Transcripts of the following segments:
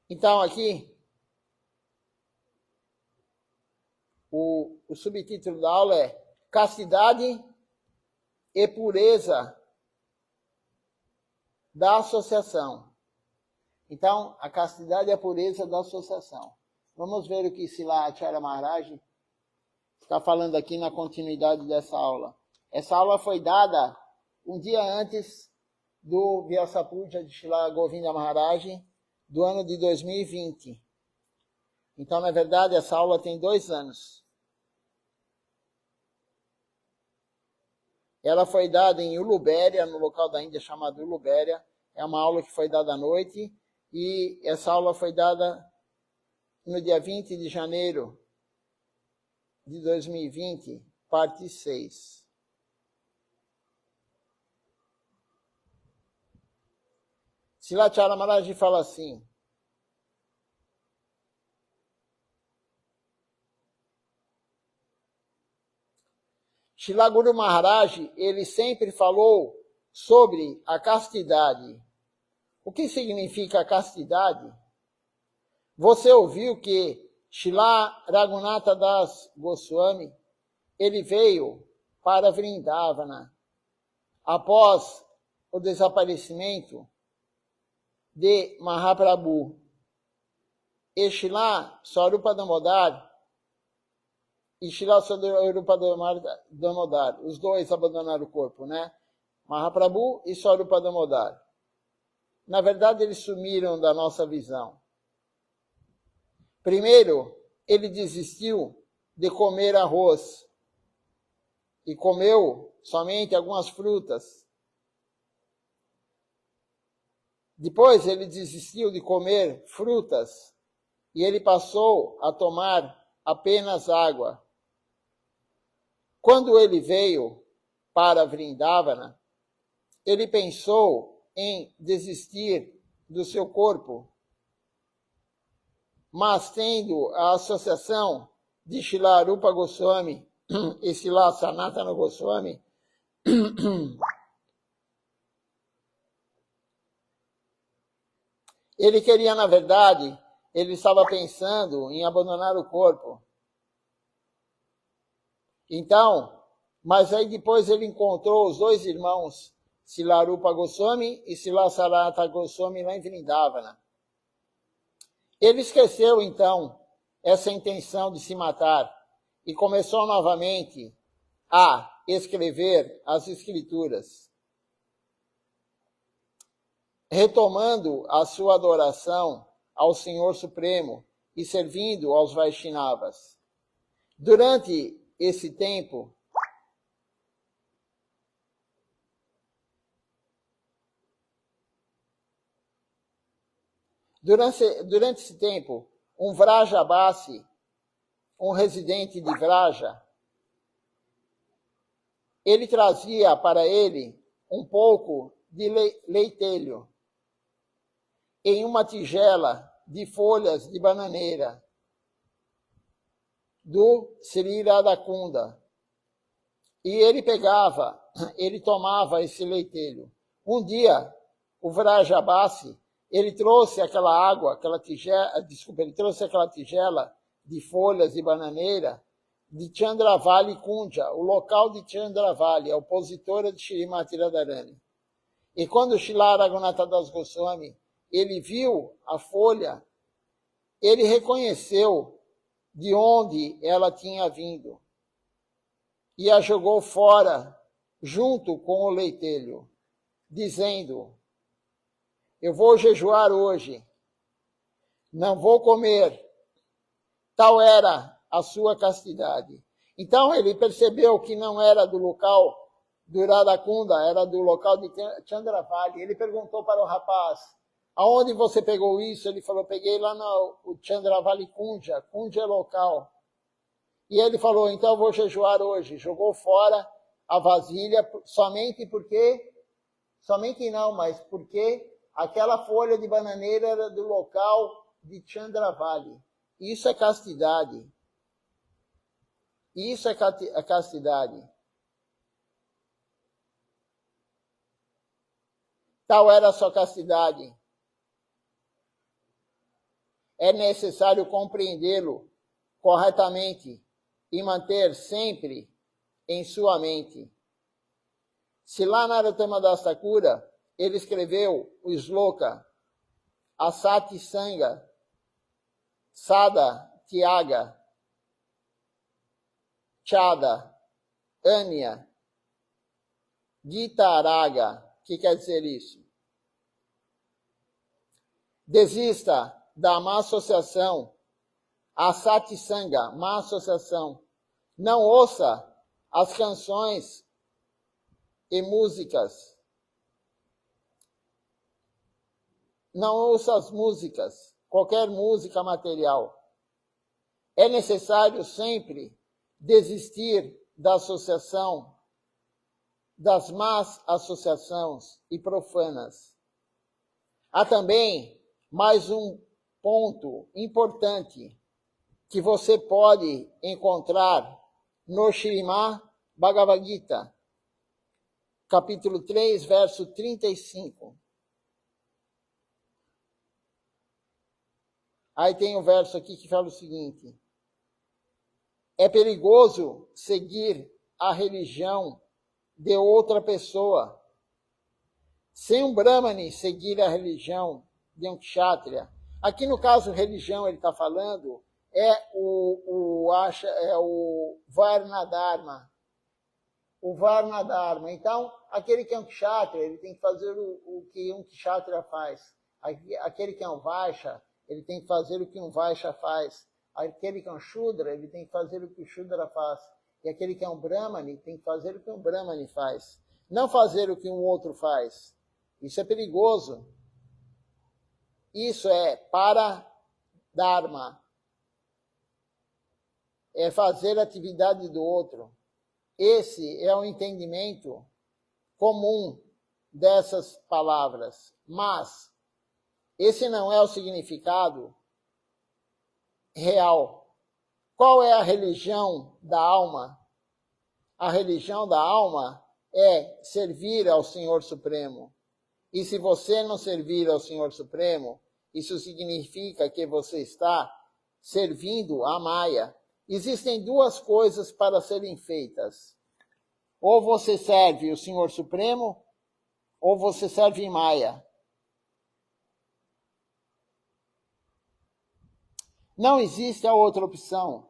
Então, aqui, o subtítulo da aula é Castidade e Pureza da Associação. Então, a castidade e a pureza da associação. Vamos ver o que Srila Acharya Maharaj está falando aqui na continuidade dessa aula. Essa aula foi dada um dia antes do Vyasa Puja de Srila Govinda Maharaj, do ano de 2020. Então, na verdade, essa aula tem 2 anos. Ela foi dada em Ulubéria, no local da Índia chamado Ulubéria. É uma aula que foi dada à noite. E essa aula foi dada no dia 20 de janeiro de 2020, parte 6. Srila Acharya Maharaj fala assim: Srila Guru Maharaj, ele sempre falou sobre a castidade. O que significa castidade? Você ouviu que Srila Raghunatha Das Goswami, ele veio para Vrindavana após o desaparecimento de Mahaprabhu. E Srila Swarupa Damodar e Srila Swarupa Damodar, os dois abandonaram o corpo, né? Mahaprabhu e Swarupa Damodar. Na verdade, eles sumiram da nossa visão. Primeiro, ele desistiu de comer arroz e comeu somente algumas frutas. Depois, ele desistiu de comer frutas e ele passou a tomar apenas água. Quando ele veio para Vrindavana, ele pensou em desistir do seu corpo, mas tendo a associação de Srila Rupa Goswami e Srila Sanatana Goswami, ele queria, na verdade, ele estava pensando em abandonar o corpo. Então, mas aí depois ele encontrou os 2 irmãos, Srila Rupa Goswami e Srila Sanatana Goswami lá em Vrindavana. Ele esqueceu, então, essa intenção de se matar e começou novamente a escrever as escrituras, retomando a sua adoração ao Senhor Supremo e servindo aos Vaishnavas. Durante esse tempo, Durante esse tempo, um Vrajabasi, um residente de Vraja, ele trazia para ele um pouco de leitelho em uma tigela de folhas de bananeira do Sri Radhakunda. E ele tomava esse leitelho. Um dia, o Vrajabasi, ele trouxe aquela água, ele trouxe aquela tigela de folhas de bananeira de Chandravali Kunja, o local de Chandravali, a opositora de Shrimati Radharani. E quando Srila Raghunatha Das Goswami, ele viu a folha, ele reconheceu de onde ela tinha vindo e a jogou fora junto com o leitelho, dizendo: eu vou jejuar hoje, não vou comer. Tal era a sua castidade. Então ele percebeu que não era do local do Radhakunda, era do local de Chandravali. Ele perguntou para o rapaz: aonde você pegou isso? Ele falou: peguei lá no Chandravali Kunja. Kunja é local. E ele falou: então eu vou jejuar hoje. Jogou fora a vasilha somente porque aquela folha de bananeira era do local de Chandravali. Isso é castidade. Isso é a castidade. Tal era a sua castidade. é necessário compreendê-lo corretamente e manter sempre em sua mente. Se lá Narottama Das Thakura, ele escreveu o Sloka, Asati Sanga, Sada Tyaga, Chada, Anya, Gita Araga. O que quer dizer isso? Desista da má associação, a satsanga, má associação. Não ouça as canções e músicas. Não ouça as músicas, qualquer música material. É necessário sempre desistir da associação, das más associações e profanas. Há também mais um ponto importante que você pode encontrar no Śrīmad Bhagavad Gita, capítulo 3, verso 35. Aí tem um verso aqui que fala o seguinte: é perigoso seguir a religião de outra pessoa. Sem um Brahmane seguir a religião de um Kshatriya. Aqui no caso, religião, ele está falando, é o Varna Dharma. O Varna Dharma. Então, aquele que é um Kshatriya, ele tem que fazer o que um Kshatriya faz. Aquele que é um Vaishya, ele tem que fazer o que um Vaishya faz. Aquele que é um Shudra, ele tem que fazer o que o Shudra faz. E aquele que é um Brahmane, tem que fazer o que um Brahmane faz. Não fazer o que um outro faz. Isso é perigoso. Isso é para Dharma. É fazer a atividade do outro. Esse é o entendimento comum dessas palavras. Mas esse não é o significado real. Qual é a religião da alma? A religião da alma é servir ao Senhor Supremo. E se você não servir ao Senhor Supremo, isso significa que você está servindo a Maya. Existem duas coisas para serem feitas. Ou você serve o Senhor Supremo, ou você serve Maya. Não existe a outra opção.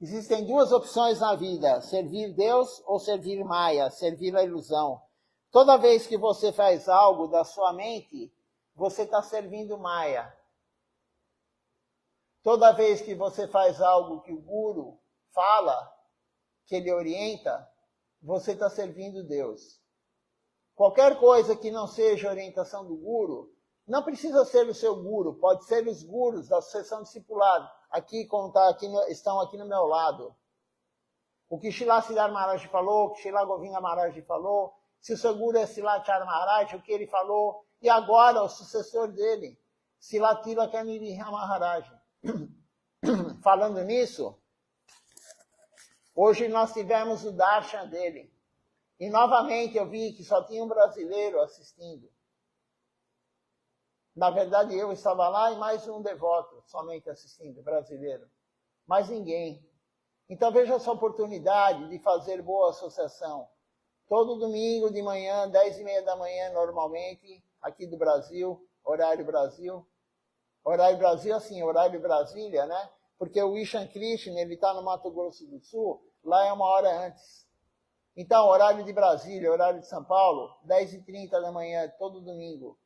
Existem duas opções na vida: servir Deus ou servir Maya, servir a ilusão. Toda vez que você faz algo da sua mente, você está servindo Maya. Toda vez que você faz algo que o Guru fala, que ele orienta, você está servindo Deus. Qualquer coisa que não seja orientação do Guru, não precisa ser o seu Guru, pode ser os Gurus da sucessão discipular, aqui, como estão aqui no meu lado. O que Srila Siddhar Maharaj falou, o que Srila Govinda Maharaj falou, se o seu Guru é Srila Acharya Maharaj, o que ele falou, e agora o sucessor dele, Srila Tilaka Nrsimha Maharaj. Falando nisso, hoje nós tivemos o darshan dele. E novamente eu vi que só tinha um brasileiro assistindo. Na verdade, eu estava lá e mais um devoto somente assistindo, brasileiro. Mais ninguém. Então veja essa oportunidade de fazer boa associação. Todo domingo de manhã, 10h30 da manhã, normalmente, aqui do Brasil, horário Brasil. Horário Brasil, assim, horário Brasília, né? Porque o Ishan Krishna, ele está no Mato Grosso do Sul, lá é 1 hora antes. Então, horário de Brasília, horário de São Paulo, 10h30 da manhã, todo domingo.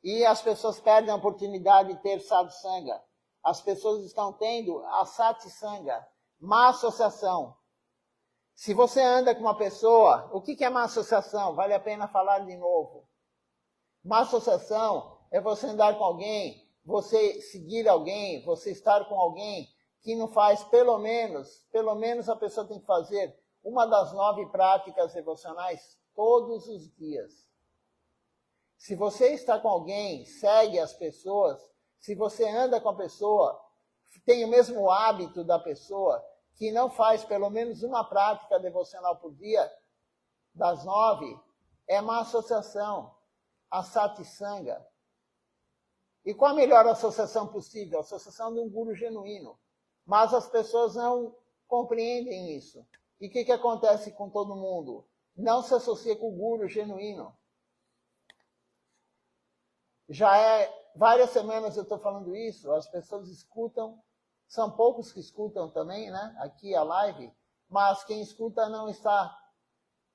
E as pessoas perdem a oportunidade de ter sadhusanga. As pessoas estão tendo a satsanga, má associação. Se você anda com uma pessoa, o que é má associação? Vale a pena falar de novo. Má associação é você andar com alguém, você seguir alguém, você estar com alguém que não faz pelo menos a pessoa tem que fazer uma das 9 práticas devocionais todos os dias. Se você está com alguém, segue as pessoas, se você anda com a pessoa, tem o mesmo hábito da pessoa, que não faz pelo menos uma prática devocional por dia, das 9, é má associação, a satsanga. E qual a melhor associação possível? A associação de um guru genuíno. Mas as pessoas não compreendem isso. E o que acontece com todo mundo? Não se associa com o guru genuíno. Já várias semanas eu estou falando isso, as pessoas escutam, são poucos que escutam também, né? Aqui a live, mas quem escuta não está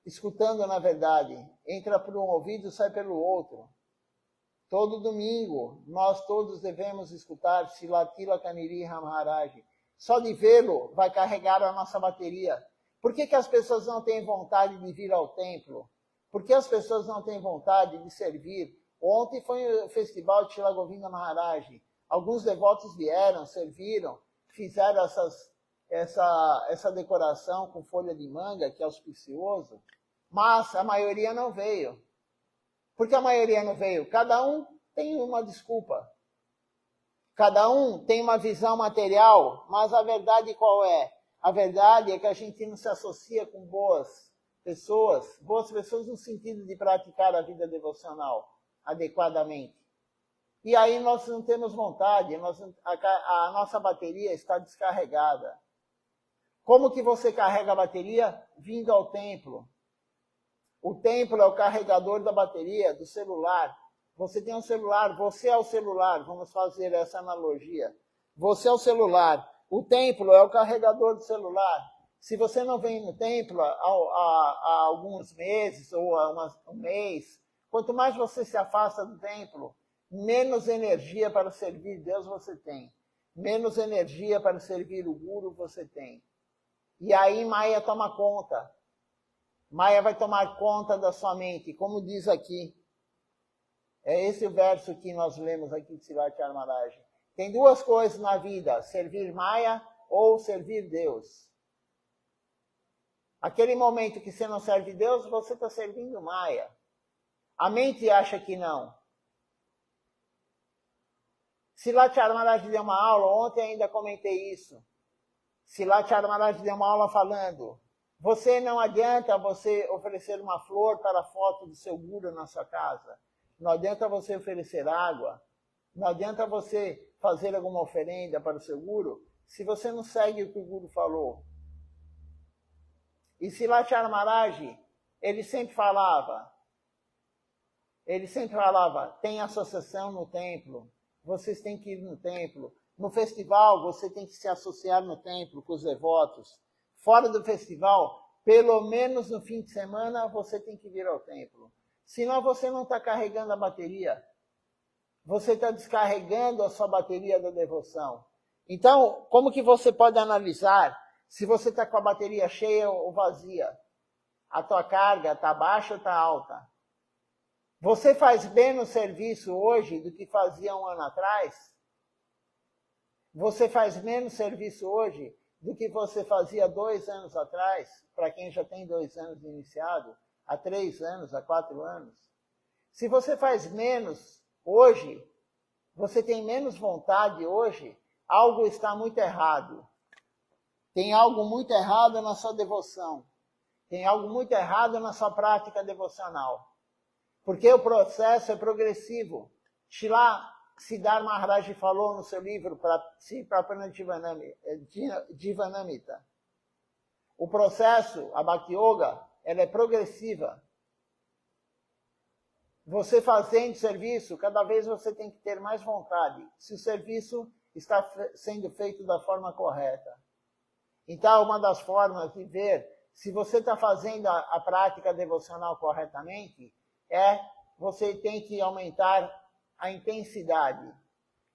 escutando na verdade. Entra por um ouvido e sai pelo outro. Todo domingo, nós todos devemos escutar Silatila Kaniri Maharaj. Só de vê-lo vai carregar a nossa bateria. Por que as pessoas não têm vontade de vir ao templo? Por que as pessoas não têm vontade de servir? Ontem foi o festival de Shila Govinda Maharaj. Alguns devotos vieram, serviram, fizeram essa decoração com folha de manga, que é auspicioso, mas a maioria não veio. Por que a maioria não veio? Cada um tem uma desculpa. Cada um tem uma visão material, mas a verdade qual é? A verdade é que a gente não se associa com boas pessoas no sentido de praticar a vida devocional adequadamente. E aí nós não temos vontade, a nossa bateria está descarregada. Como que você carrega a bateria? Vindo ao templo. O templo é o carregador da bateria, do celular. Você tem um celular, você é o celular, vamos fazer essa analogia. Você é o celular, o templo é o carregador do celular. Se você não vem no templo há alguns meses ou há um mês, quanto mais você se afasta do templo, menos energia para servir Deus você tem. Menos energia para servir o Guru você tem. E aí Maya toma conta. Maya vai tomar conta da sua mente, como diz aqui. É esse o verso que nós lemos aqui de Siddhartha Maharaj. Tem duas coisas na vida, servir Maya ou servir Deus. Aquele momento que você não serve Deus, você está servindo Maya. A mente acha que não. Siddhartha Maharaj deu uma aula, ontem ainda comentei isso. Siddhartha Maharaj deu uma aula falando, você não adianta você oferecer uma flor para a foto do seu Guru na sua casa. Não adianta você oferecer água. Não adianta você fazer alguma oferenda para o seu Guru se você não segue o que o Guru falou. E Siddhartha Maharaj, ele sempre falava, tem associação no templo, vocês têm que ir no templo. No festival, você tem que se associar no templo com os devotos. Fora do festival, pelo menos no fim de semana, você tem que vir ao templo. Senão você não está carregando a bateria. Você está descarregando a sua bateria da devoção. Então, como que você pode analisar se você está com a bateria cheia ou vazia? A tua carga está baixa ou está alta? Você faz menos serviço hoje do que fazia um ano atrás? Você faz menos serviço hoje do que você fazia 2 anos atrás? Para quem já tem 2 anos de iniciado, há 3 anos, há 4 anos. Se você faz menos hoje, você tem menos vontade hoje, algo está muito errado. Tem algo muito errado na sua devoção. Tem algo muito errado na sua prática devocional. Porque o processo é progressivo. Shila Siddhar Maharaj falou no seu livro Prapana Jivanamita. O processo, a Bhakti Yoga, ela é progressiva. Você fazendo serviço, cada vez você tem que ter mais vontade, se o serviço está sendo feito da forma correta. Então, uma das formas de ver se você está fazendo a prática devocional corretamente é você tem que aumentar a intensidade.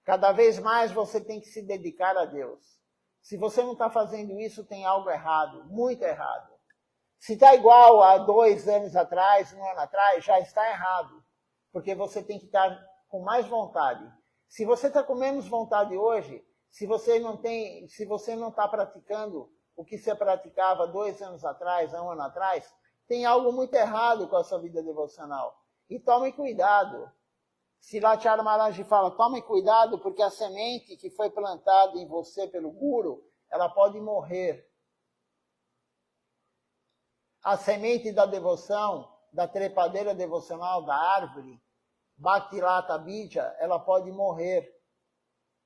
Cada vez mais você tem que se dedicar a Deus. Se você não está fazendo isso, tem algo errado, muito errado. Se está igual a 2 anos atrás, 1 ano atrás, já está errado. Porque você tem que estar com mais vontade. Se você está com menos vontade hoje, se você não está praticando o que você praticava 2 anos atrás, 1 ano atrás, tem algo muito errado com a sua vida devocional. E tome cuidado. Siddhartha Maharaj fala, tome cuidado porque a semente que foi plantada em você pelo Guru, ela pode morrer. A semente da devoção, da trepadeira devocional, da árvore, Bhaktilata Bija, ela pode morrer.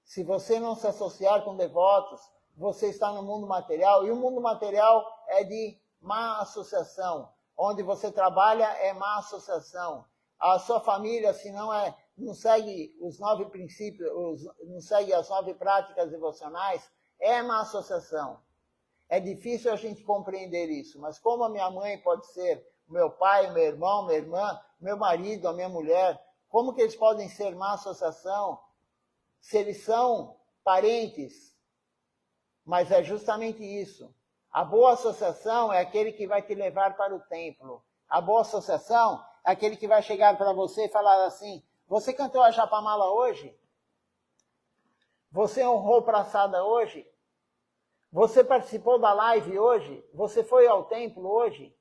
Se você não se associar com devotos, você está no mundo material, e o mundo material é de má associação. Onde você trabalha é má associação. A sua família, se não segue os 9 princípios, não segue as 9 práticas devocionais, é má associação. É difícil a gente compreender isso, mas como a minha mãe pode ser o meu pai, meu irmão, minha irmã, meu marido, a minha mulher, como que eles podem ser má associação se eles são parentes? Mas é justamente isso. A boa associação é aquele que vai te levar para o templo. A boa associação é aquele que vai chegar para você e falar assim, você cantou a Japamala hoje? Você honrou a praçada hoje? Você participou da live hoje? Você foi ao templo hoje?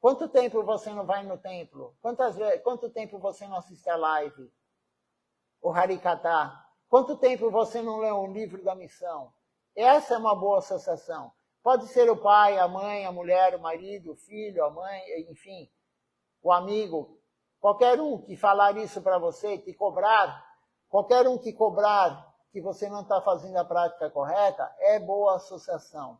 Quanto tempo você não vai no templo? Quanto tempo você não assiste a live? O Harikata? Quanto tempo você não lê um livro da missão? Essa é uma boa associação. Pode ser o pai, a mãe, a mulher, o marido, o filho, a mãe, enfim, o amigo. Qualquer um que falar isso para você, te cobrar, qualquer um que cobrar que você não está fazendo a prática correta, é boa associação.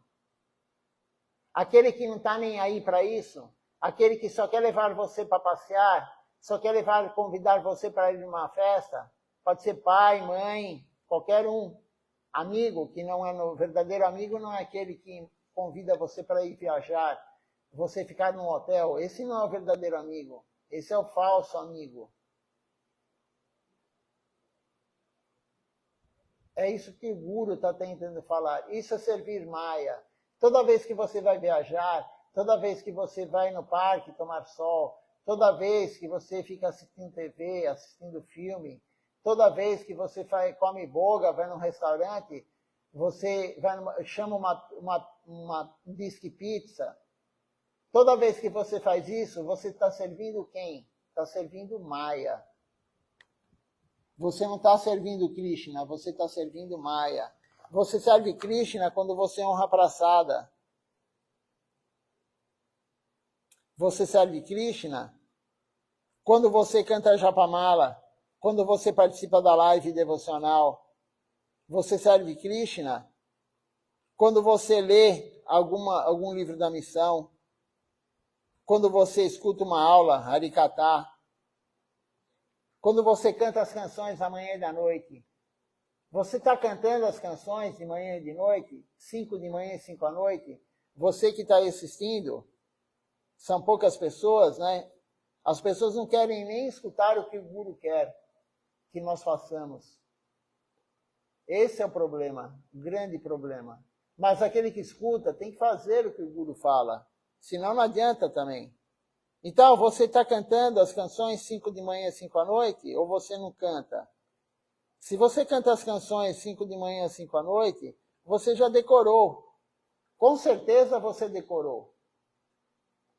Aquele que não está nem aí para isso, aquele que só quer levar você para passear, só quer convidar você para ir numa festa, pode ser pai, mãe, qualquer um. Amigo, que não é o verdadeiro amigo, não é aquele que convida você para ir viajar, você ficar num hotel. Esse não é o verdadeiro amigo. Esse é o falso amigo. É isso que o Guru está tentando falar. Isso é servir Maya. Toda vez que você vai viajar, toda vez que você vai no parque tomar sol, toda vez que você fica assistindo TV, assistindo filme, toda vez que você come boga, vai num restaurante, você chama uma disque pizza. Toda vez que você faz isso, você está servindo quem? Está servindo Maya. Você não está servindo Krishna, você está servindo Maya. Você serve Krishna quando você honra a praçada. Você serve Krishna quando você canta Japamala, quando você participa da live devocional. Você serve Krishna quando você lê algum livro da missão, quando você escuta uma aula, Harikata, quando você canta as canções da manhã e da noite. Você está cantando as canções de manhã e de noite, 5 de manhã e 5 à noite. Você que está aí assistindo, são poucas pessoas, né? As pessoas não querem nem escutar o que o Guru quer que nós façamos. Esse é o problema, o grande problema. Mas aquele que escuta tem que fazer o que o Guru fala, senão não adianta também. Então, você está cantando as canções 5 de manhã e 5 à noite, ou você não canta? Se você canta as canções 5 de manhã e 5 à noite, você já decorou. Com certeza você decorou.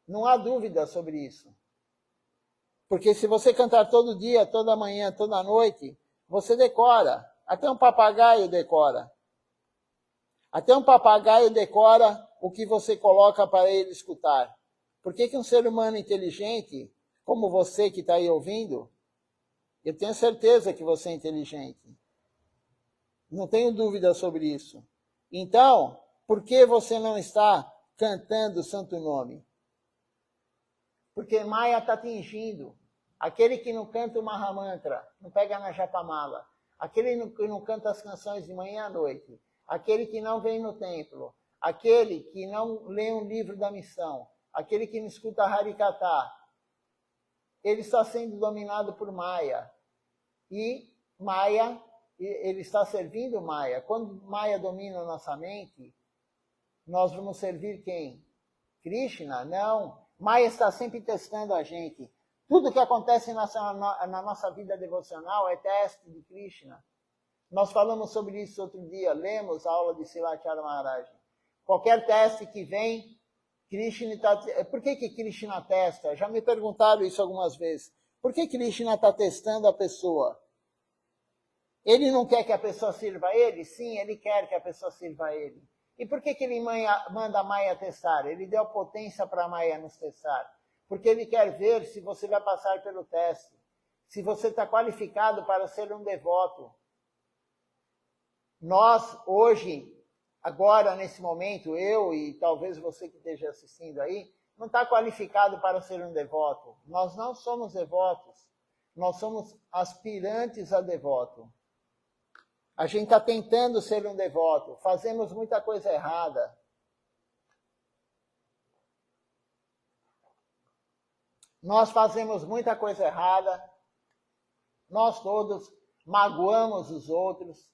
Não há dúvida sobre isso. Porque se você cantar todo dia, toda manhã, toda noite, você decora. Até um papagaio decora. Até um papagaio decora o que você coloca para ele escutar. Por que um ser humano inteligente, como você que está aí ouvindo, eu tenho certeza que você é inteligente. Não tenho dúvida sobre isso. Então, por que você não está cantando o santo nome? Porque Maya está atingindo. Aquele que não canta o Mahamantra, não pega na Japamala. Aquele que não canta as canções de manhã à noite. Aquele que não vem no templo. Aquele que não lê um livro da missão. Aquele que não escuta Harikata. Ele está sendo dominado por Maya. E Maya, ele está servindo Maya. Quando Maya domina a nossa mente, nós vamos servir quem? Krishna? Não. Maya está sempre testando a gente. Tudo que acontece na nossa vida devocional é teste de Krishna. Nós falamos sobre isso outro dia, lemos a aula de Silacharya Maharaj. Qualquer teste que vem, Krishna está... Por que Krishna testa? Já me perguntaram isso algumas vezes. Por que Krishna está testando a pessoa? Ele não quer que a pessoa sirva a ele? Sim, ele quer que a pessoa sirva a ele. E por que ele manda a Maya testar? Ele deu potência para a Maya nos testar. Porque ele quer ver se você vai passar pelo teste. se você está qualificado para ser um devoto. Nós, hoje, agora, nesse momento, eu e talvez você que esteja assistindo aí, não está qualificado para ser um devoto. Nós não somos devotos. Nós somos aspirantes a devoto. A gente está tentando ser um devoto. Fazemos muita coisa errada. Nós fazemos muita coisa errada. Nós todos magoamos os outros.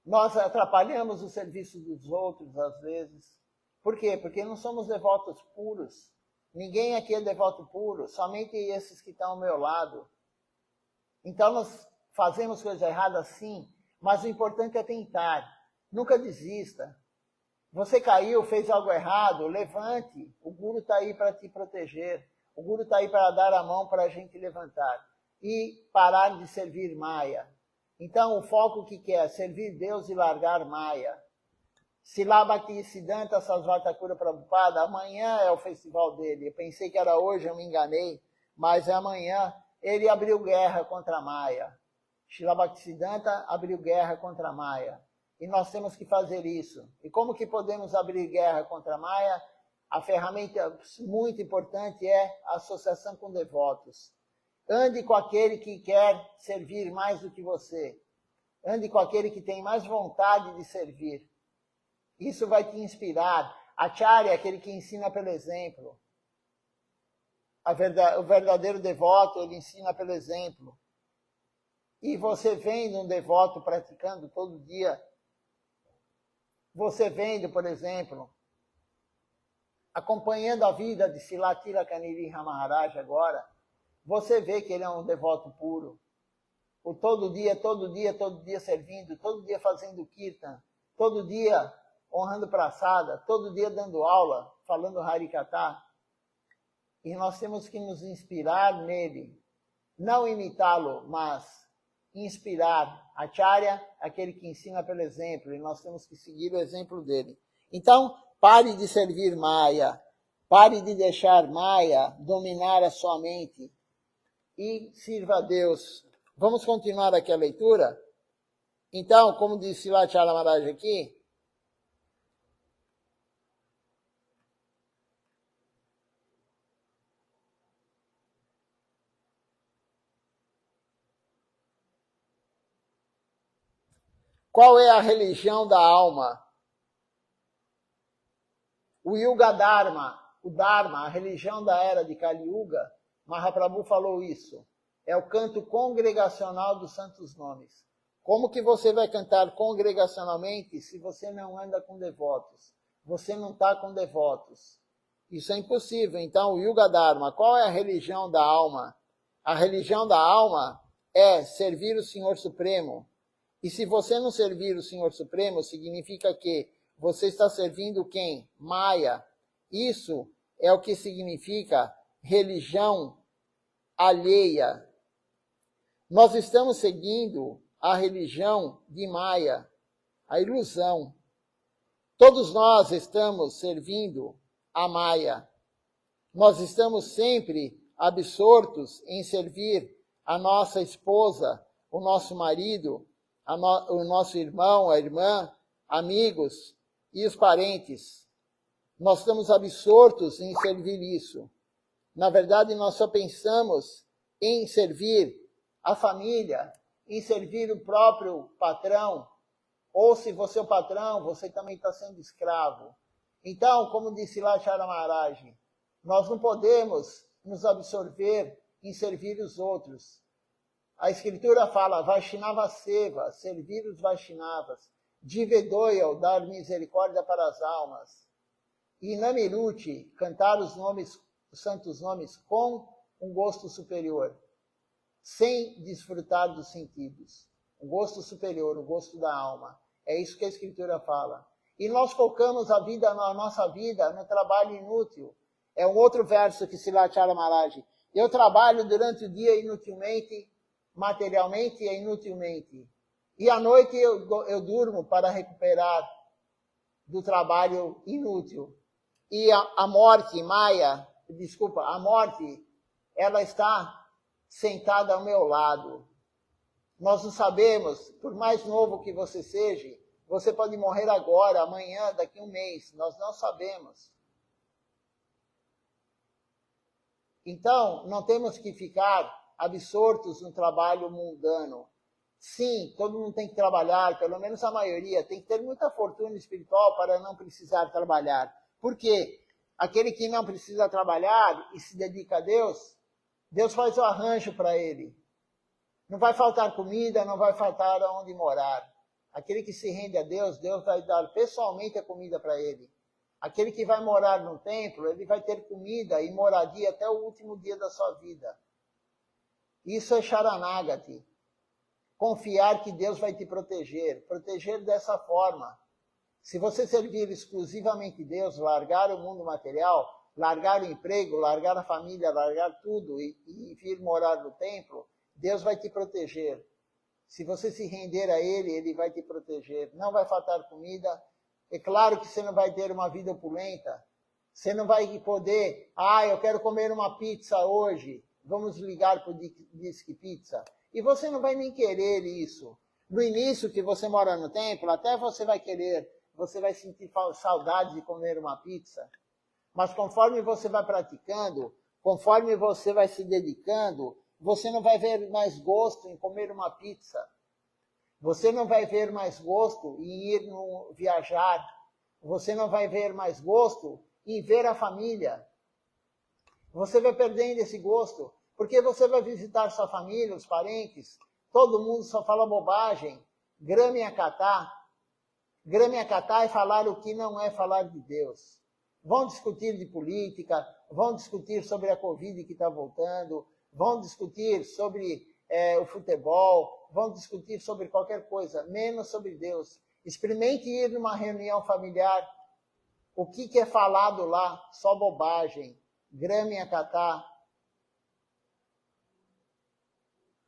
Nós atrapalhamos o serviço dos outros, às vezes. Por quê? Porque não somos devotos puros. Ninguém aqui é devoto puro, somente esses que estão ao meu lado. Então, nós fazemos coisa errada sim, mas o importante é tentar. Nunca desista. Você caiu, fez algo errado, levante. O Guru está aí para te proteger. O Guru está aí para dar a mão para a gente levantar. E parar de servir Maya. Então, o foco que é? Servir Deus e largar Maya. Srila Bhaktisiddhanta Sarasvati Thakur Prabhupada, amanhã é o festival dele. Eu pensei que era hoje, eu me enganei, mas é amanhã. Ele abriu guerra contra a Maya. Srila Bhaktisiddhanta abriu guerra contra a Maya. E nós temos que fazer isso. E como que podemos abrir guerra contra a Maya? A ferramenta muito importante é a associação com devotos. Ande com aquele que quer servir mais do que você. Ande com aquele que tem mais vontade de servir. Isso vai te inspirar. Acharya é aquele que ensina pelo exemplo. O verdadeiro devoto, ele ensina pelo exemplo. E você vendo um devoto praticando todo dia, você vendo, por exemplo, acompanhando a vida de Silatira Kaniriha Maharaj agora, você vê que ele é um devoto puro. O todo dia servindo, todo dia fazendo kirtan, todo dia honrando praçada, todo dia dando aula, falando Harikatha. E nós temos que nos inspirar nele. Não imitá-lo, mas inspirar. Acharya, aquele que ensina pelo exemplo, e nós temos que seguir o exemplo dele. Então, pare de servir Maya, pare de deixar Maya dominar a sua mente e sirva a Deus. Vamos continuar aqui a leitura? Então, como disse Silachala Maharaj aqui, qual é a religião da alma? O Yuga Dharma, o Dharma, a religião da era de Kali Yuga, Mahaprabhu falou isso. É o canto congregacional dos santos nomes. Como que você vai cantar congregacionalmente se você não anda com devotos? Você não está com devotos. Isso é impossível. Então, o Yuga Dharma, qual é a religião da alma? A religião da alma é servir o Senhor Supremo. E se você não servir o Senhor Supremo, significa que você está servindo quem? Maya. Isso é o que significa religião alheia. Nós estamos seguindo a religião de Maya, a ilusão. Todos nós estamos servindo a Maya. Nós estamos sempre absortos em servir a nossa esposa, o nosso marido, o nosso irmão, a irmã, amigos e os parentes. Nós estamos absortos em servir isso. Na verdade, nós só pensamos em servir a família, em servir o próprio patrão. Ou se você é o patrão, você também está sendo escravo. Então, como disse lá Shara Maharaj, nós não podemos nos absorver em servir os outros. A Escritura fala, Vaishnava Seva, servir os Vaishnavas, Divedoyal, dar misericórdia para as almas, e Namiruti, cantar os santos nomes com um gosto superior, sem desfrutar dos sentidos. Um gosto superior, o gosto da alma. É isso que a Escritura fala. E nós focamos a nossa vida no trabalho inútil. É um outro verso que Silachala Maharaj. Eu trabalho durante o dia inutilmente, materialmente e inutilmente. E à noite eu durmo para recuperar do trabalho inútil. E a morte, Maya, a morte, ela está sentada ao meu lado. Nós não sabemos, por mais novo que você seja, você pode morrer agora, amanhã, daqui a um mês. Nós não sabemos. Então, não temos que ficar absortos no trabalho mundano. Sim, todo mundo tem que trabalhar, pelo menos a maioria, tem que ter muita fortuna espiritual para não precisar trabalhar. Por quê? Aquele que não precisa trabalhar e se dedica a Deus, Deus faz o arranjo para ele. Não vai faltar comida, não vai faltar onde morar. Aquele que se rende a Deus, Deus vai dar pessoalmente a comida para ele. Aquele que vai morar no templo, ele vai ter comida e moradia até o último dia da sua vida. Isso é Sharanagati. Confiar que Deus vai te proteger. Proteger dessa forma. Se você servir exclusivamente Deus, largar o mundo material, largar o emprego, largar a família, largar tudo e vir morar no templo, Deus vai te proteger. Se você se render a Ele, Ele vai te proteger. Não vai faltar comida. É claro que você não vai ter uma vida opulenta. Você não vai poder, eu quero comer uma pizza hoje. Vamos ligar para o Disque Pizza. E você não vai nem querer isso. No início que você mora no templo, até você vai querer. Você vai sentir saudade de comer uma pizza. Mas conforme você vai praticando, conforme você vai se dedicando, você não vai ver mais gosto em comer uma pizza. Você não vai ver mais gosto em ir viajar. Você não vai ver mais gosto em ver a família. Você vai perdendo esse gosto, porque você vai visitar sua família, os parentes, todo mundo só fala bobagem. Grame acatá. Grame acatá é falar o que não é falar de Deus. Vão discutir de política, vão discutir sobre a Covid que está voltando, vão discutir sobre o futebol, vão discutir sobre qualquer coisa, menos sobre Deus. Experimente ir numa reunião familiar. O que é falado lá? Só bobagem. Grame acatá.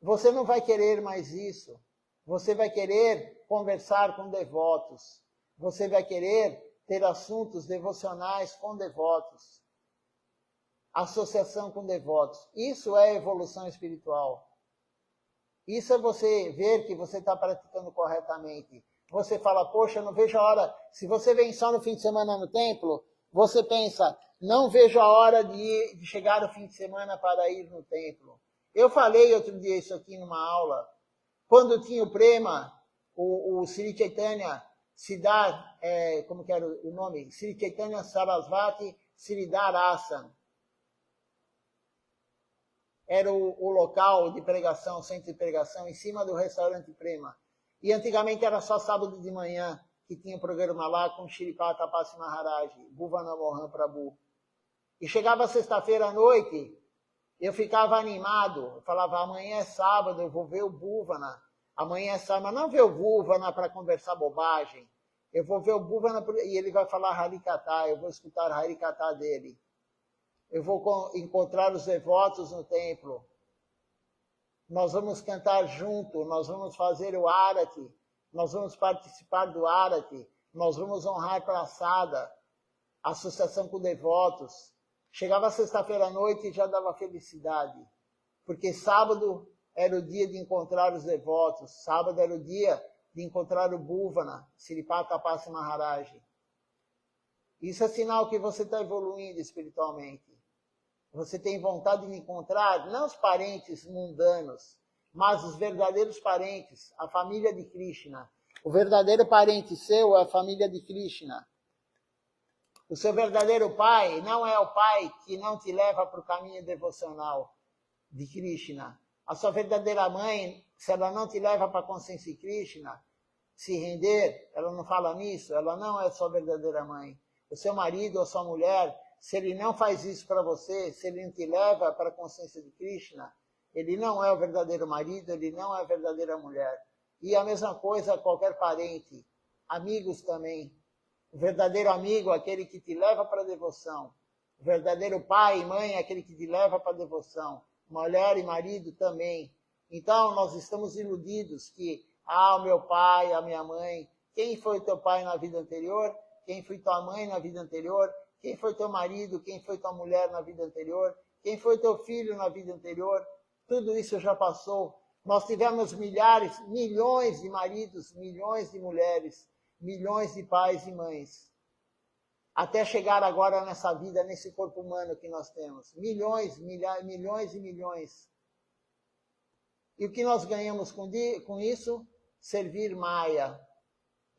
Você não vai querer mais isso. Você vai querer conversar com devotos. Você vai querer ter assuntos devocionais com devotos. Associação com devotos. Isso é evolução espiritual. Isso é você ver que você está praticando corretamente. Você fala, poxa, não vejo a hora. Se você vem só no fim de semana no templo, você pensa, não vejo a hora de chegar no fim de semana para ir no templo. Eu falei outro dia isso aqui numa aula. Quando tinha o Prema, o Sri Chaitanya Siddhar, como que era o nome? Sri Chaitanya Sarasvati Siddhar Asana. Era o local de pregação, centro de pregação, em cima do restaurante Prema. E antigamente era só sábado de manhã que tinha um programa lá com Shiripata Tapasi Maharaj, Bhuvana Mohan Prabhu. E chegava sexta-feira à noite, eu ficava animado. Eu falava, amanhã é sábado, eu vou ver o Bhuvana. Amanhã é sábado, mas não ver o Bhuvana para conversar bobagem. Eu vou ver o Bhuvana e ele vai falar Harikata, eu vou escutar Harikata dele. Eu vou encontrar os devotos no templo. Nós vamos cantar junto, nós vamos fazer o Arati, nós vamos participar do Arati, nós vamos honrar Prasada, associação com devotos. Chegava sexta-feira à noite e já dava felicidade, porque sábado era o dia de encontrar os devotos, sábado era o dia de encontrar o Bhuvana, Sripata Tapasi Maharaj. Isso é sinal que você está evoluindo espiritualmente. Você tem vontade de encontrar, não os parentes mundanos, mas os verdadeiros parentes, a família de Krishna. O verdadeiro parente seu é a família de Krishna. O seu verdadeiro pai não é o pai que não te leva para o caminho devocional de Krishna. A sua verdadeira mãe, se ela não te leva para a consciência de Krishna, se render, ela não fala nisso, ela não é sua verdadeira mãe. O seu marido ou sua mulher, se ele não faz isso para você, se ele não te leva para a consciência de Krishna, ele não é o verdadeiro marido, ele não é a verdadeira mulher. E a mesma coisa qualquer parente, amigos também. O verdadeiro amigo é aquele que te leva para a devoção. O verdadeiro pai e mãe é aquele que te leva para a devoção. Mulher e marido também. Então, nós estamos iludidos que, o meu pai, a minha mãe, quem foi teu pai na vida anterior? Quem foi tua mãe na vida anterior? Quem foi teu marido? Quem foi tua mulher na vida anterior? Quem foi teu filho na vida anterior? Tudo isso já passou. Nós tivemos milhares, milhões de maridos, milhões de mulheres, milhões de pais e mães. Até chegar agora nessa vida, nesse corpo humano que nós temos. Milhões, milhões e milhões. E o que nós ganhamos com isso? Servir Maya.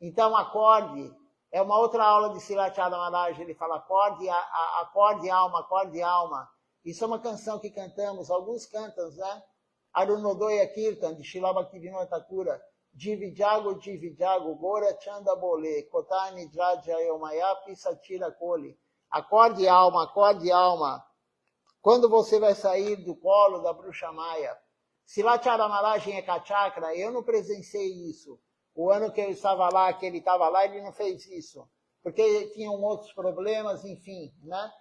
Então, acorde. É uma outra aula de Silachara Maharaj. Ele fala, acorde alma, acorde alma. Isso é uma canção que cantamos, alguns cantam, né? Arunodoya Kirtan, de Srila Bhaktivinoda Thakura. Divijago, Gora Chanda Bole, Kotani Jajayomayapi Satira Koli. Acorde alma, acorde alma. Quando você vai sair do colo da bruxa Maya? Silachara Maharaj em Ekachakra, eu não presenciei isso. O ano que eu estava lá, que ele estava lá, ele não fez isso. Porque tinham outros problemas, enfim, né?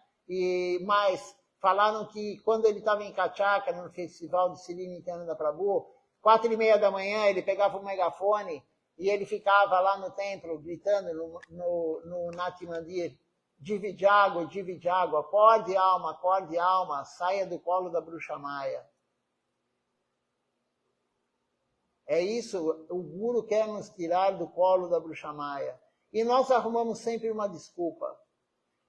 Mas falaram que quando ele estava em Ekachakra, no festival de Sri Nityananda Prabhu, 4:30 da manhã, ele pegava um megafone e ele ficava lá no templo, gritando no Nati Mandir, Divijago, acorde alma, saia do colo da bruxa Maya. É isso, o Guru quer nos tirar do colo da bruxa Maya. E nós arrumamos sempre uma desculpa.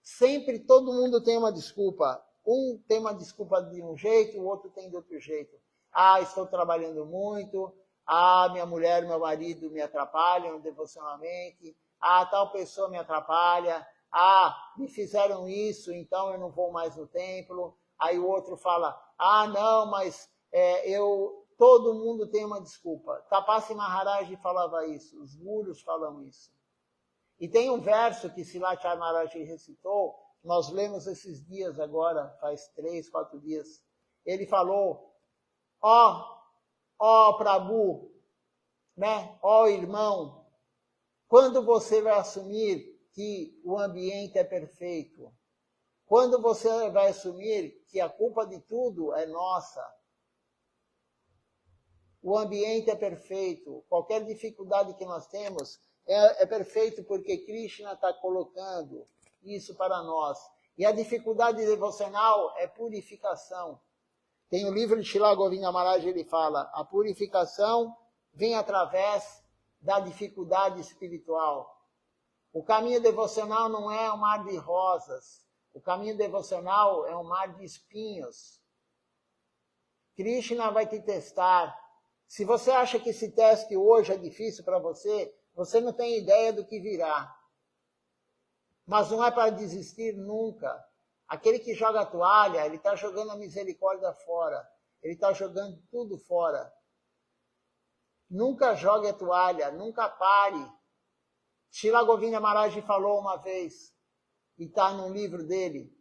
Sempre todo mundo tem uma desculpa. Um tem uma desculpa de um jeito, o outro tem de outro jeito. Ah, estou trabalhando muito. Ah, minha mulher, meu marido me atrapalham devocionalmente. Ah, tal pessoa me atrapalha. Ah, me fizeram isso, então eu não vou mais no templo. Aí o outro fala, ah, não, mas todo mundo tem uma desculpa. Tapassi Maharaj falava isso, os gurus falam isso. E tem um verso que Silachara Maharaj recitou, nós lemos esses dias agora, faz 3, 4 dias. Ele falou, ó Prabhu, né? Ó irmão, quando você vai assumir que o ambiente é perfeito? Quando você vai assumir que a culpa de tudo é nossa? O ambiente é perfeito. Qualquer dificuldade que nós temos é perfeito porque Krishna está colocando isso para nós. E a dificuldade devocional é purificação. Tem o livro de Srila Govinda Maharaj, ele fala, a purificação vem através da dificuldade espiritual. O caminho devocional não é um mar de rosas. O caminho devocional é um mar de espinhos. Krishna vai te testar. Se você acha que esse teste hoje é difícil para você, você não tem ideia do que virá. Mas não é para desistir nunca. Aquele que joga a toalha, ele está jogando a misericórdia fora. Ele está jogando tudo fora. Nunca jogue a toalha, nunca pare. Srila Govinda Maharaj falou uma vez, e está num livro dele.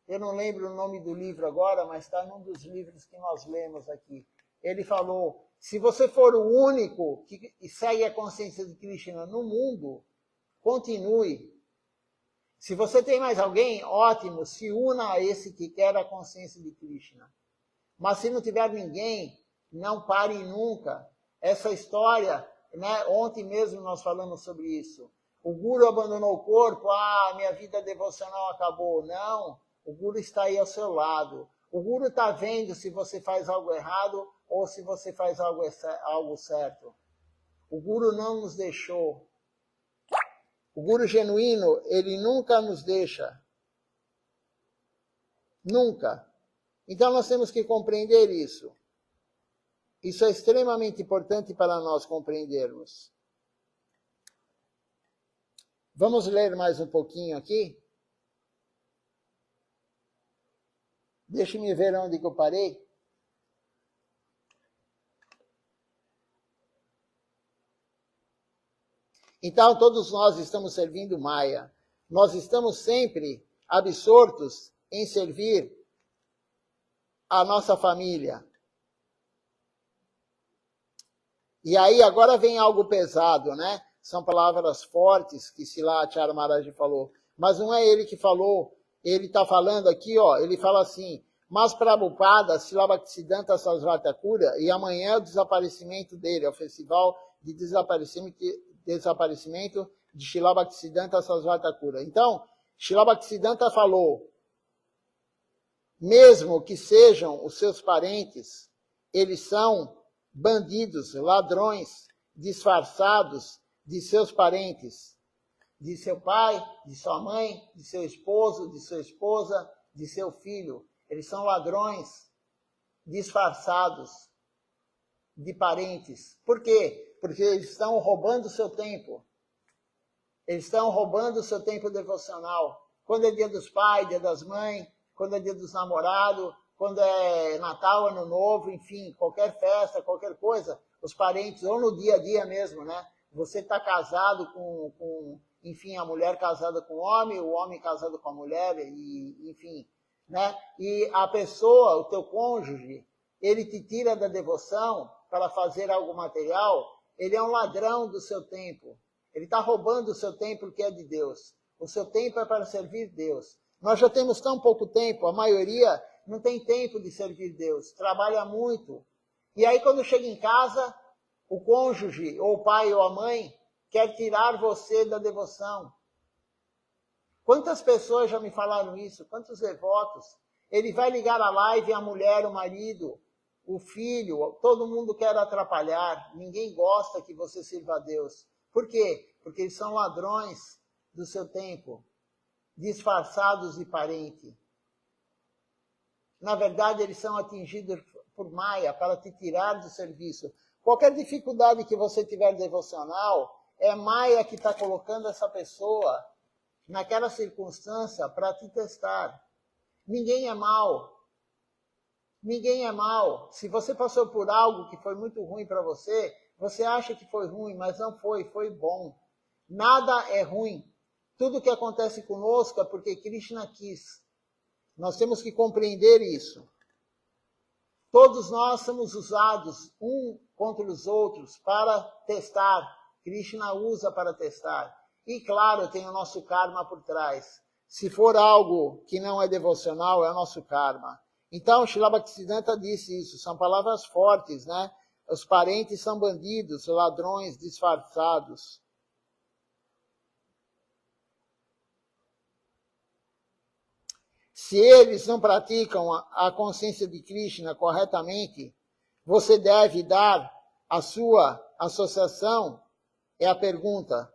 Eu não lembro o nome do livro agora, mas está num dos livros que nós lemos aqui. Ele falou, se você for o único que segue a consciência de Krishna no mundo, continue. Se você tem mais alguém, ótimo, se una a esse que quer a consciência de Krishna. Mas se não tiver ninguém, não pare nunca. Essa história, né, ontem mesmo nós falamos sobre isso. O Guru abandonou o corpo, minha vida devocional acabou. Não, o Guru está aí ao seu lado. O Guru está vendo se você faz algo errado ou se você faz algo certo. O Guru não nos deixou. O Guru genuíno, ele nunca nos deixa. Nunca. Então nós temos que compreender isso. Isso é extremamente importante para nós compreendermos. Vamos ler mais um pouquinho aqui? Deixe-me ver onde que eu parei. Então, todos nós estamos servindo Maya. Nós estamos sempre absortos em servir a nossa família. E aí, agora vem algo pesado, né? São palavras fortes que Silachara Maharaj falou. Mas não é ele que falou. Ele está falando aqui, ele fala assim, mas Prabhupada, Srila Bhaktisiddhanta Sarasvati Thakura, e amanhã é o desaparecimento dele, é o festival de desaparecimento de Srila Bhaktisiddhanta Sarasvati Thakura. Então, Srila Bhaktisiddhanta falou, mesmo que sejam os seus parentes, eles são bandidos, ladrões, disfarçados de seus parentes, de seu pai, de sua mãe, de seu esposo, de sua esposa, de seu filho. Eles são ladrões disfarçados de parentes. Por quê? Porque eles estão roubando o seu tempo. Eles estão roubando o seu tempo devocional. Quando é dia dos pais, dia das mães, quando é dia dos namorados, quando é Natal, Ano Novo, enfim, qualquer festa, qualquer coisa, os parentes, ou no dia a dia mesmo, né? Você está casado enfim, a mulher casada com o homem casado com a mulher, e, enfim, né? E a pessoa, o teu cônjuge, ele te tira da devoção para fazer algo material, ele é um ladrão do seu tempo. Ele está roubando o seu tempo que é de Deus. O seu tempo é para servir Deus. Nós já temos tão pouco tempo, a maioria não tem tempo de servir Deus, trabalha muito. E aí quando chega em casa, o cônjuge, ou o pai ou a mãe, quer tirar você da devoção. Quantas pessoas já me falaram isso? Quantos devotos? Ele vai ligar a live, a mulher, o marido, o filho, todo mundo quer atrapalhar. Ninguém gosta que você sirva a Deus. Por quê? Porque eles são ladrões do seu tempo, disfarçados de parente. Na verdade, eles são atingidos por Maia para te tirar do serviço. Qualquer dificuldade que você tiver devocional, é Maia que está colocando essa pessoa naquela circunstância para te testar. Ninguém é mau. Ninguém é mau. Se você passou por algo que foi muito ruim para você, você acha que foi ruim, mas não foi, foi bom. Nada é ruim. Tudo que acontece conosco é porque Krishna quis. Nós temos que compreender isso. Todos nós somos usados um contra os outros para testar. Krishna usa para testar. E claro, tem o nosso karma por trás. Se for algo que não é devocional, é o nosso karma. Então, Srila Bhaktisiddhanta disse isso, são palavras fortes, né? Os parentes são bandidos, ladrões disfarçados. Se eles não praticam a consciência de Krishna corretamente, você deve dar a sua associação, é a pergunta.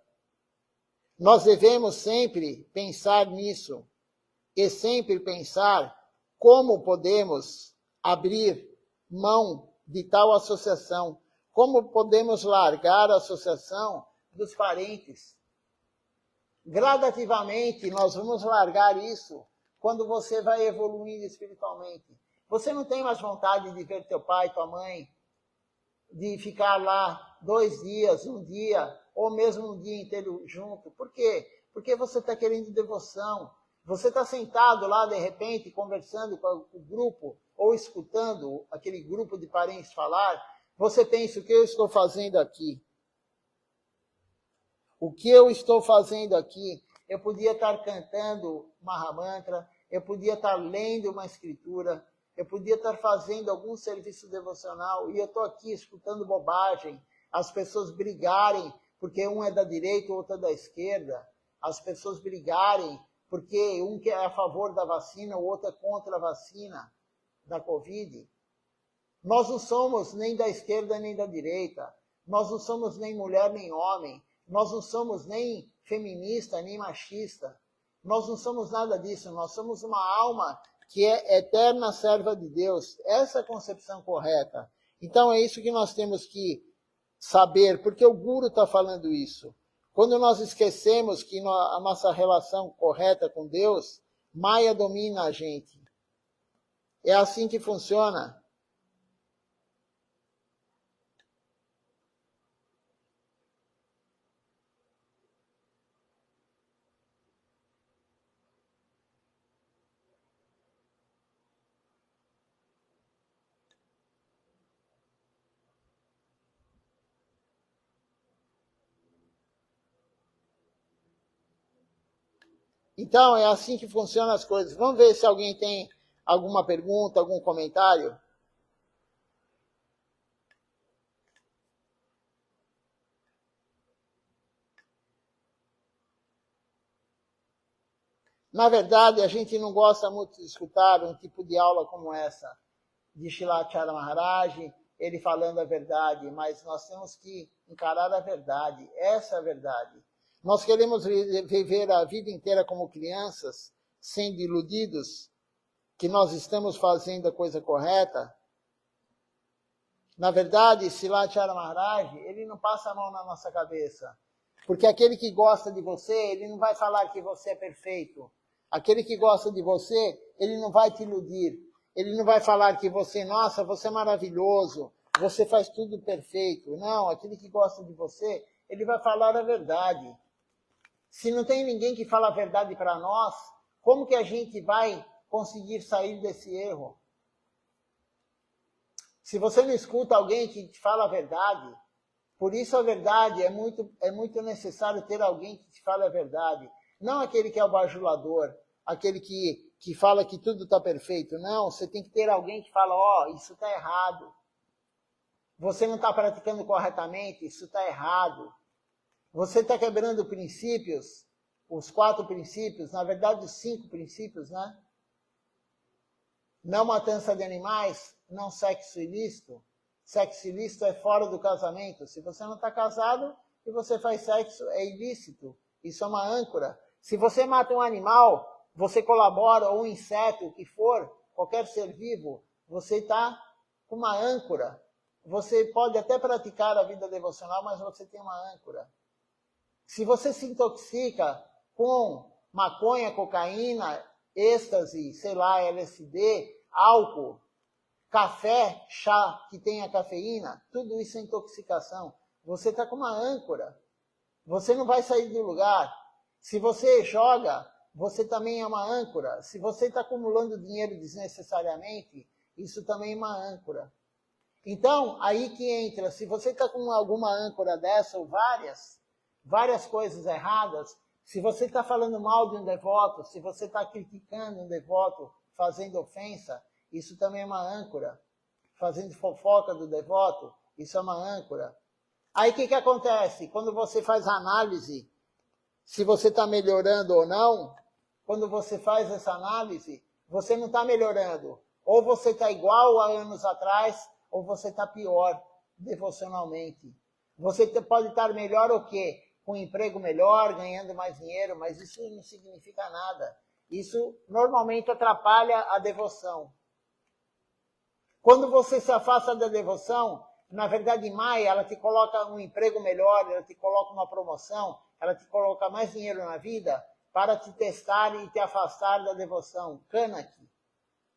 Nós devemos sempre pensar nisso e sempre pensar como podemos abrir mão de tal associação, como podemos largar a associação dos parentes. Gradativamente nós vamos largar isso quando você vai evoluindo espiritualmente. Você não tem mais vontade de ver teu pai, tua mãe, de ficar lá 2 dias, 1 dia, ou mesmo um dia inteiro junto. Por quê? Porque você está querendo devoção. Você está sentado lá, de repente, conversando com o grupo, ou escutando aquele grupo de parentes falar, você pensa, o que eu estou fazendo aqui? O que eu estou fazendo aqui? Eu podia estar cantando Mahamantra, eu podia estar lendo uma escritura, eu podia estar fazendo algum serviço devocional, e eu estou aqui escutando bobagem, as pessoas brigarem, porque um é da direita, o outro é da esquerda, as pessoas brigarem, porque um que é a favor da vacina, o outro é contra a vacina da Covid. Nós não somos nem da esquerda nem da direita, nós não somos nem mulher nem homem, nós não somos nem feminista nem machista, nós não somos nada disso, nós somos uma alma que é eterna serva de Deus. Essa é a concepção correta. Então é isso que nós temos que saber, porque o Guru está falando isso. Quando nós esquecemos que a nossa relação correta com Deus, Maya domina a gente. É assim que funciona. Então, é assim que funcionam as coisas. Vamos ver se alguém tem alguma pergunta, algum comentário. Na verdade, a gente não gosta muito de escutar um tipo de aula como essa. de Shilachara Maharaj, ele falando a verdade, mas nós temos que encarar a verdade, essa é a verdade. Nós queremos viver a vida inteira como crianças, sendo iludidos, que nós estamos fazendo a coisa correta. Na verdade, Shilachara Maharaj, ele não passa a mão na nossa cabeça. Porque aquele que gosta de você, ele não vai falar que você é perfeito. Aquele que gosta de você, ele não vai te iludir. Ele não vai falar que você, nossa, você é maravilhoso, você faz tudo perfeito. Não, aquele que gosta de você, ele vai falar a verdade. Se não tem ninguém que fala a verdade para nós, como que a gente vai conseguir sair desse erro? Se você não escuta alguém que te fala a verdade, por isso a verdade é muito necessário ter alguém que te fale a verdade. Não aquele que é o bajulador, aquele que fala que tudo está perfeito. Não, você tem que ter alguém que fala, ó, isso está errado. Você não está praticando corretamente, isso está errado. Você está quebrando princípios, os 4 princípios, na verdade os 5 princípios, né? Não matança de animais, não sexo ilícito. Sexo ilícito é fora do casamento. Se você não está casado e você faz sexo, é ilícito. Isso é uma âncora. Se você mata um animal, você colabora, ou um inseto, o que for, qualquer ser vivo, você está com uma âncora. Você pode até praticar a vida devocional, mas você tem uma âncora. Se você se intoxica com maconha, cocaína, êxtase, sei lá, LSD, álcool, café, chá que tenha cafeína, tudo isso é intoxicação. Você está com uma âncora. Você não vai sair do lugar. Se você joga, você também é uma âncora. Se você está acumulando dinheiro desnecessariamente, isso também é uma âncora. Então, aí que entra, se você está com alguma âncora dessa, ou várias coisas erradas, se você está falando mal de um devoto, se você está criticando um devoto, fazendo ofensa, isso também é uma âncora. Fazendo fofoca do devoto, isso é uma âncora. Aí o que acontece? Quando você faz a análise, se você está melhorando ou não, quando você faz essa análise, você não está melhorando. Ou você está igual a anos atrás, ou você está pior devocionalmente. Você pode estar melhor o quê? Com um emprego melhor, ganhando mais dinheiro, mas isso não significa nada. Isso normalmente atrapalha a devoção. Quando você se afasta da devoção, na verdade, Maia, ela te coloca um emprego melhor, ela te coloca uma promoção, ela te coloca mais dinheiro na vida para te testar e te afastar da devoção. Kanaki.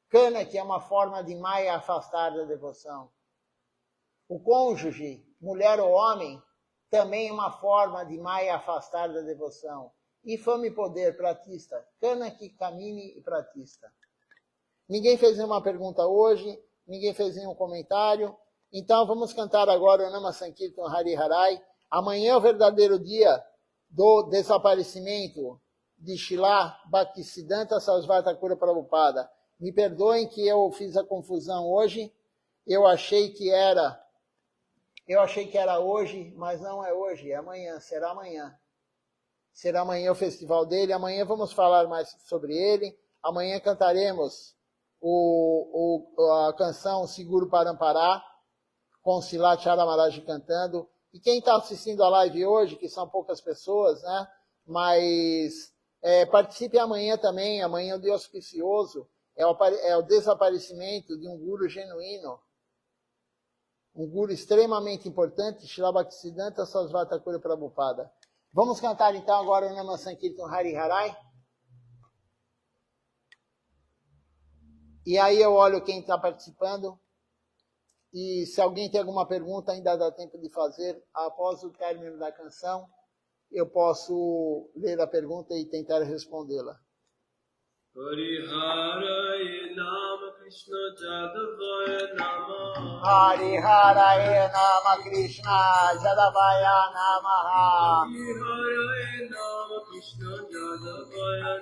Kanaki é uma forma de Maia afastar da devoção. O cônjuge, mulher ou homem, também é uma forma de Maia afastar da devoção. E fama e poder, pratista. Kanaki, Kamini e pratista. Ninguém fez nenhuma pergunta hoje, ninguém fez nenhum comentário. Então vamos cantar agora o Nama Sankirtan Hari Harai. Amanhã é o verdadeiro dia do desaparecimento de Srila Bhaktisiddhanta Sarasvati Thakura Prabhupada. Me perdoem que eu fiz a confusão hoje. Eu achei que era hoje, mas não é hoje, é amanhã, será amanhã. Será amanhã o festival dele, amanhã vamos falar mais sobre ele. Amanhã cantaremos a canção Seguro Parampará, com Shilachara Maharaj cantando. E quem está assistindo a live hoje, que são poucas pessoas, né? Mas participe amanhã também, amanhã é um dia auspicioso, é o desaparecimento de um guru genuíno, um guru extremamente importante, Srila Bhaktisiddhanta Sarasvati Thakura Prabhupada. Vamos cantar então agora o Nama Sankirtan Hari Harai. E aí eu olho quem está participando. E se alguém tem alguma pergunta, ainda dá tempo de fazer. Após o término da canção, eu posso ler a pergunta e tentar respondê-la. Hari Harai Nama Krishna Jadavaya Namaha. Hari Harai Nama Krishna Jadavaya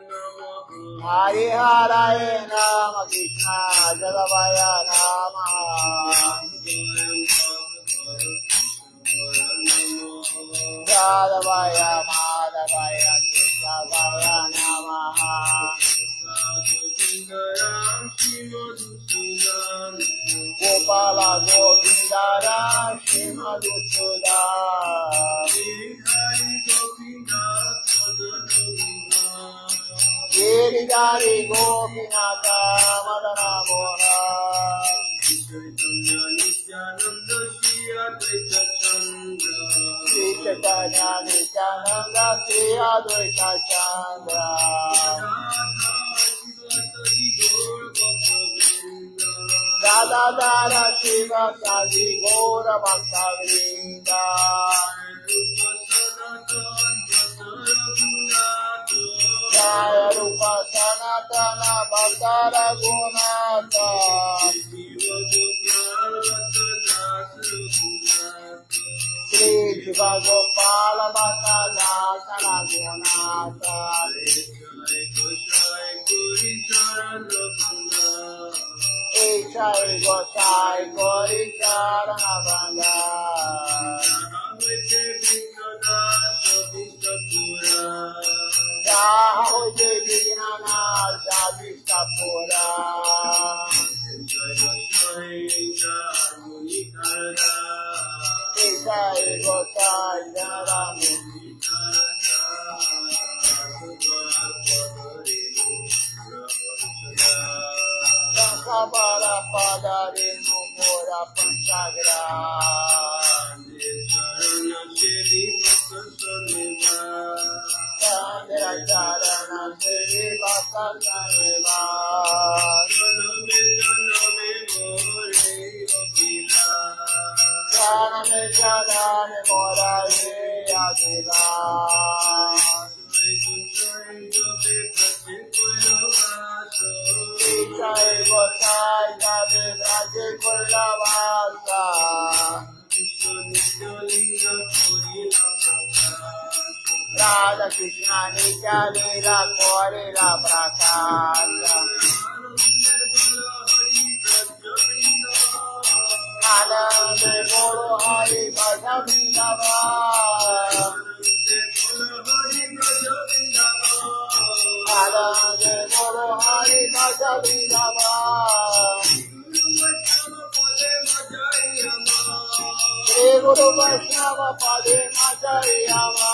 Namaha. Hari Harai Nama Krishna Jadavaya Namaha. Jadavaya Madhavaya Keshavaya Namaha. Govindaram Shri Madhusudan Gopala Govindaram Shri Madhusudan Giridhari Gopinath Madanamona Giridhari Gopinatha Madana Mohan Chaitanya Nityananda Shri Advaita Chandra Shri Chaitanya Nityananda Shri Advaita Chandra Radha Dara Shiva Sadi Gora Bhakta Vrinda Jaya Rupa Sanatana Bhakta Raghunatha Shri Jiva Gopala Bhakta Dasa Raghunatha Ishai Gosai Gori Charana Banga Jaha Hoje Vinana Javista Pura Ishai Gosai Jarana Sabara Padare Numora Panchagra Chandra Charana Sri Vasaneva Charane Charane Mora Yadira Jai Gosai Jai Raje Kullavasa Radha Krishna Nitya Leela Korila Prakasa Anande Guru Hari Bhaja Vrindavan Anande Guru Hari Bhaja Vrindavan Shri Guru Vaishnava Pade Machariyama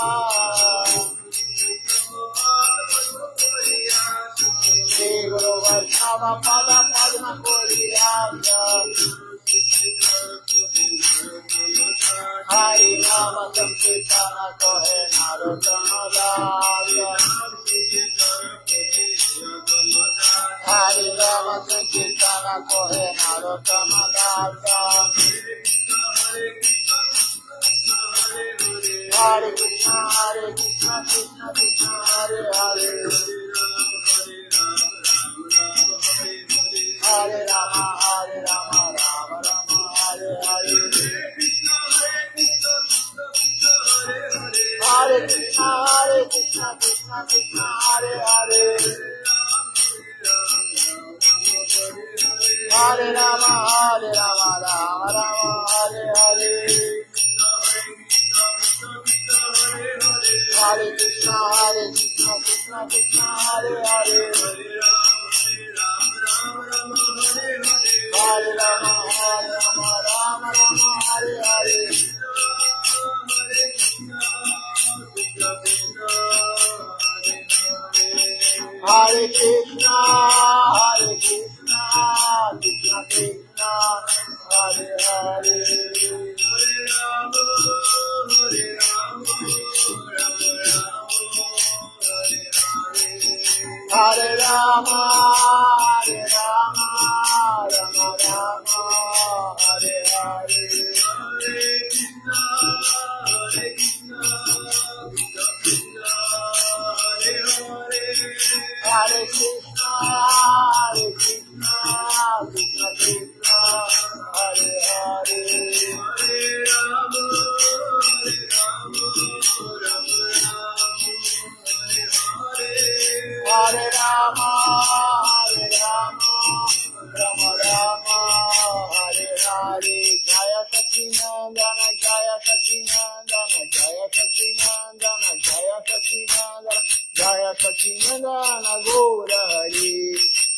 Shri Guru Vaishnava Pada Padma Koriyama Hari Nama Sankirtana Kohe Narottama Dasa Hari Nama Sankirtana Kohe Narottama Dasa Hare Krishna Krishna Krishna Hare Hare Hare Rama Rama Rama Hare Hare Hare Krishna Krishna Krishna Hare Hare Hare Rama Rama Rama Hare Hare Hare Krishna Krishna Krishna Hare Hare Hare Rama Rama Hare Hare Hare Krishna Krishna Krishna Hare Hare Hare Rama Rama Rama Hare Hare Hare Krishna Krishna Krishna Hare Hare Hare Rama Rama Rama Hare Hare Jaya Sacinandana Jaya Sacinandana Jaya Sacinandana Jaya Sacinandana Jaya Sacinandana Gaura Hari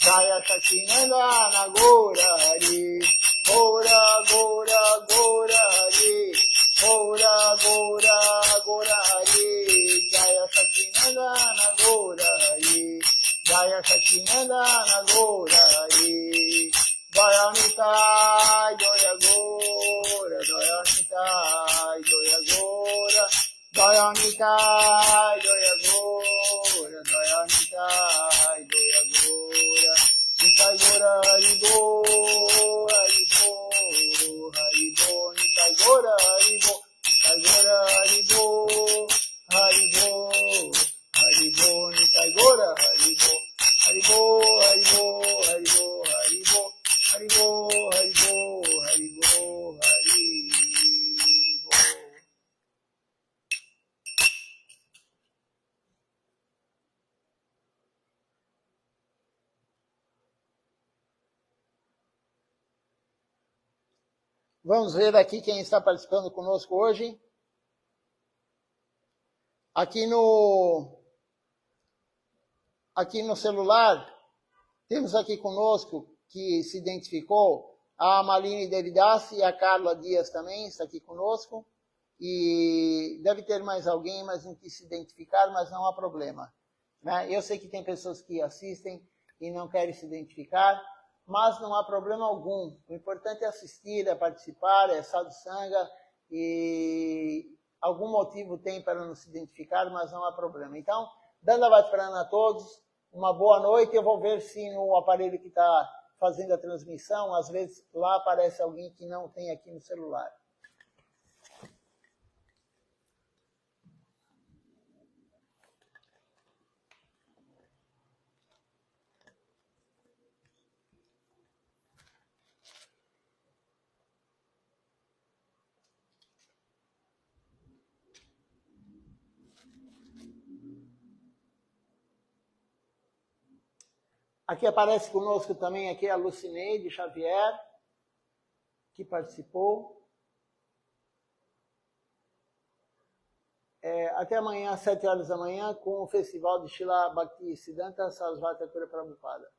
Jaya Sacinandana Gora Hari, Gora Gora Gora Hari, Gora Gora Gora Hari, Jaya Sacinandana Gora Hari, Jaya Sacinandana Gora Hari, Jaya Nitai Jaya Gora, Jaya Nitai Jaya Gora, Jaya Nitai Jaya Gora, Jaya Nitai Jaya Gora, Nitai Gora Haribo, Haribo, Haribo, Nitai Gora Haribo, Nitai Gora Haribo, Haribo, Haribo, Nitai Gora Haribo, Haribo, Haribo, Haribo, Haribo, Haribo, Haribo, Haribo, Haribo. Vamos ver aqui quem está participando conosco hoje. Aqui no celular, temos aqui conosco, que se identificou, a Maline Devidassi e a Carla Dias também está aqui conosco. E deve ter mais alguém, mas não quis se identificar, mas não há problema. Né? Eu sei que tem pessoas que assistem e não querem se identificar, mas não há problema algum. O importante é assistir, é participar, é sadhusanga, e algum motivo tem para não se identificar, mas não há problema. Então, Dandavat Pranam a todos, uma boa noite. Eu vou ver se no aparelho que está fazendo a transmissão, às vezes lá aparece alguém que não tem aqui no celular. Aqui aparece conosco também aqui a Lucineide Xavier, que participou. Até amanhã, às 7 horas da manhã, com o Festival de Srila Bhakti Siddhanta Sarasvati Thakur Prabhupada.